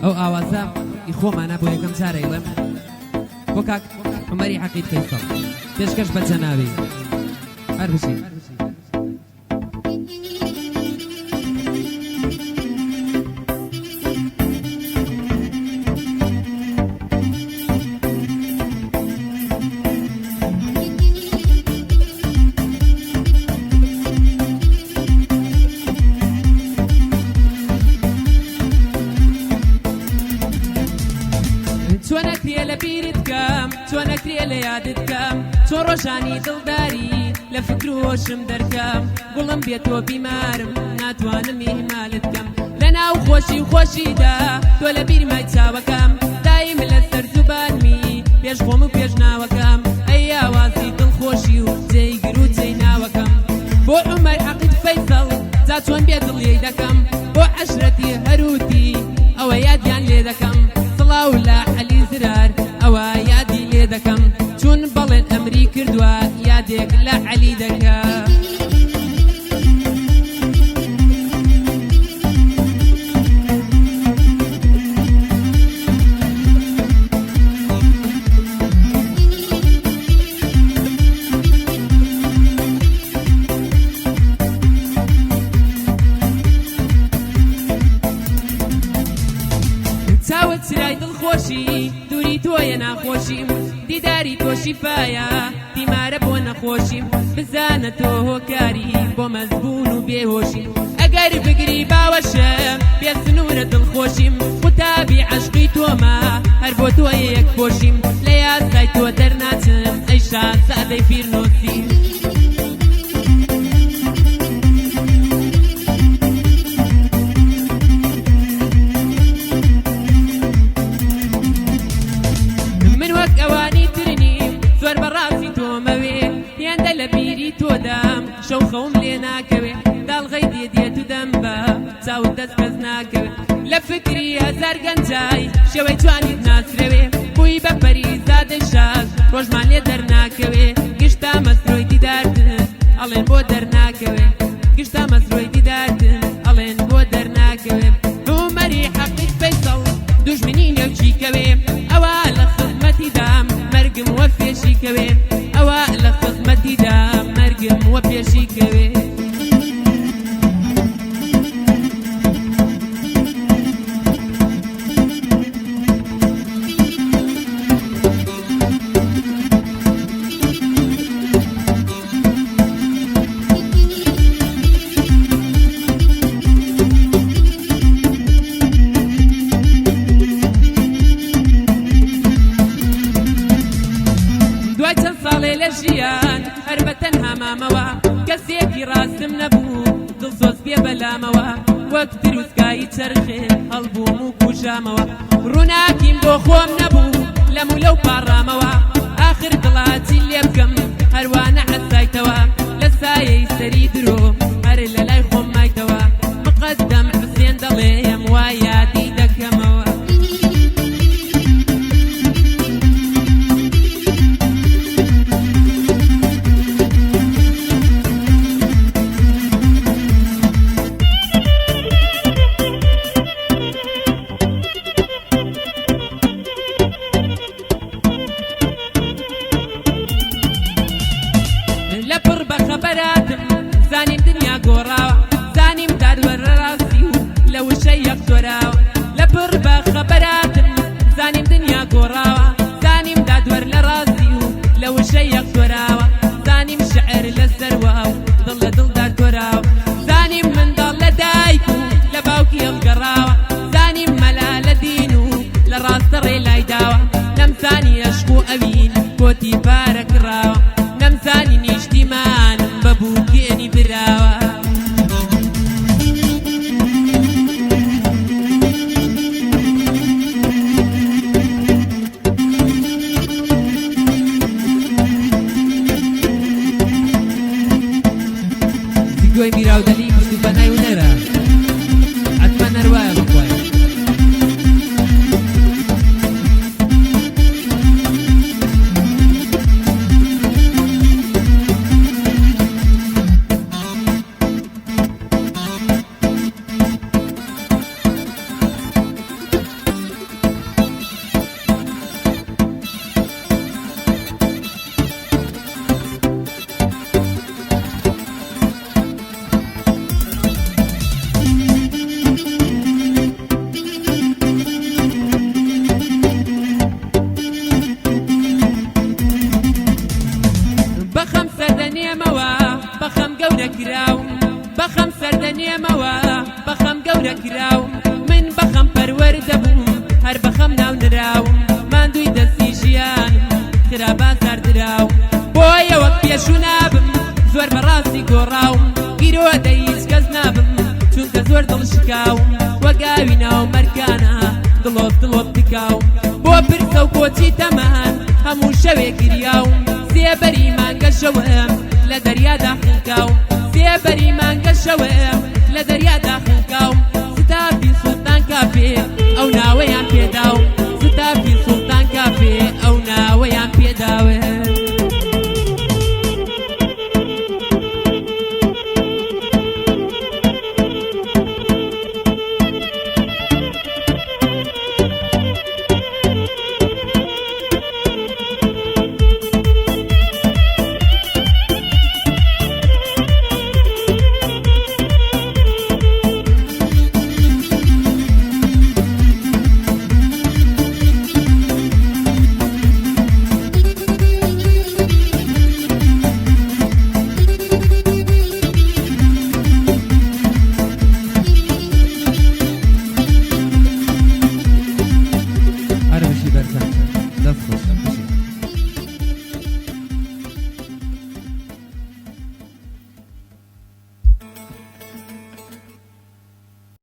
ئەو ئاوازە خۆمانە بۆ یەکەم جارە ئێڵێم بۆ کاک عومەری عەقید فەیسەڵ پێشکەش بە جەناوی هەر بچین چۆنەکرێ لە بیرت بکەم چۆنەکرێ لە یادت بکەم چۆن ڕۆژانی دڵداری لە فکر و هۆشم دەرکەم گوڵم بێتۆ بیمارم ناتوانم ئیهمالت بکەم لە ناو خۆشی و خۆشیدا تۆ لە بیرمای چاوەکەم دایم لەسەر زوبانمی پێش خۆم و پێش ناوەکەم ئەی ئاوازی دڵخۆشی و جێیگر و جێی ناوەکەم بۆ عومەر عەقید فەیسەڵ جا چۆن بێ دڵیەی دەکەم بۆ عەشرەتی هەروتی ئەوە یادیان لێ دەکەم سڵاو لە عەلی زرار ئەوە یادی لێ دەکەم چون بەڵێن ئەمری کردووە یادێک لە عەلی دەکە چاوت سرای دڵخۆشی دووری تۆیە ناخۆشیم دیداری تۆ شیفایە دیمارە بۆ نەخۆشیم بزانە تۆ هۆکاری بۆ مەزبوون و بێهۆشیم ئەگەر بگری باوەشە بێ سنوورە دڵخۆشیم قوتابی عەشقی تۆمە هەر بۆ تۆیە یەک پۆشیم لە یاسای تۆ دەرناچم ئەی شاهزادەی فیرنۆسی شەو خەوم لێ ناکەوێ داڵغەی دێدێت و دەم بە چاوت دەست کەس ناکەوێ لە فکری هەزار گەنجای شەوەی جوانیت ناسرەوێ بووی بە پەریزادەی شاز ڕۆژمان لێ دەرناکەوێ گشتا مەسرۆی دیدارتن ئەڵێن بۆ دەرناکەوێ گشتا مەسرۆی دیدارتن ئەڵێن بۆ دەرناکەوێ عومەری عەقید فەیسەڵ دوژمنی نێوچیکەوێ ئەوە لە خزمەتی دام مەرگم وە پێشیکەوێ ئەوە لە خزمەتی دام مەرگم وە پێشیکەوێ ژیان هەر بە تەنها مامەوە کەسێکی ڕاستم نەبوو دڵسۆز پێ بەلامەوە وەک دروستگایی چەرخێ هەڵبووم و کوژامەوە ڕووناکیم بۆ خۆم نەبوو لەم و لەو پاڕامەوە ئاخر دڵاتی لێ بکەم هەروانە حەسایتەوە لە سایەی سەری درۆ هەر لە لای خۆم مایتەوە مقەدەم حوسێن دەڵێم وای یادی دەکەمەوە زانیم دنیا گۆڕاوە زانیم دادوەرە ڕاستی و لە وشەی یەک تۆراوە لە پڕ بە خەبەراتم زانیم دنیا گۆڕاوە زانیم دادوەر لە ڕاستی و لە وشەی یەک تۆراوە زانیم شعر لە سەروا و دڵ لە دڵدار تۆراوە زانیم منداڵ لە دایک و لە باوکی هەڵگەڕاوە زانیم مەلا لە دین و لە ڕاستە ڕێ لای داوە نەمزانی عەشق و ئەوین کۆتی پارە کڕاوە نەمزانی نیشتیمانم بە بووکێنی براوە زیگۆی میراودەلی کورد و بەنای هونەرە حتما نەروایە بخوایە بەخەم سەردەنێمەوە بەخەم گەورە کراوم من بەخەم پەروەردە بووم هەر بەخەم ناو نراوم ماندووی دەستی ژیانم خرابان ساردراوم بۆیە وەک پێشوو نابم زۆر بەڕاستی گۆڕاوم گیرۆدە هیچ کەس نابم چونکە زۆر دڵشکاوم وەگاوی ناو مەرکانە دڵۆت دڵۆت تکاوم بۆ پرسە و کۆچی تەمان هەموو شەوێ گریاوم سێبەری مانگە شەوەم لە دەریادا خنکاوم سێبەری مانگە شەوەم لە دەریادا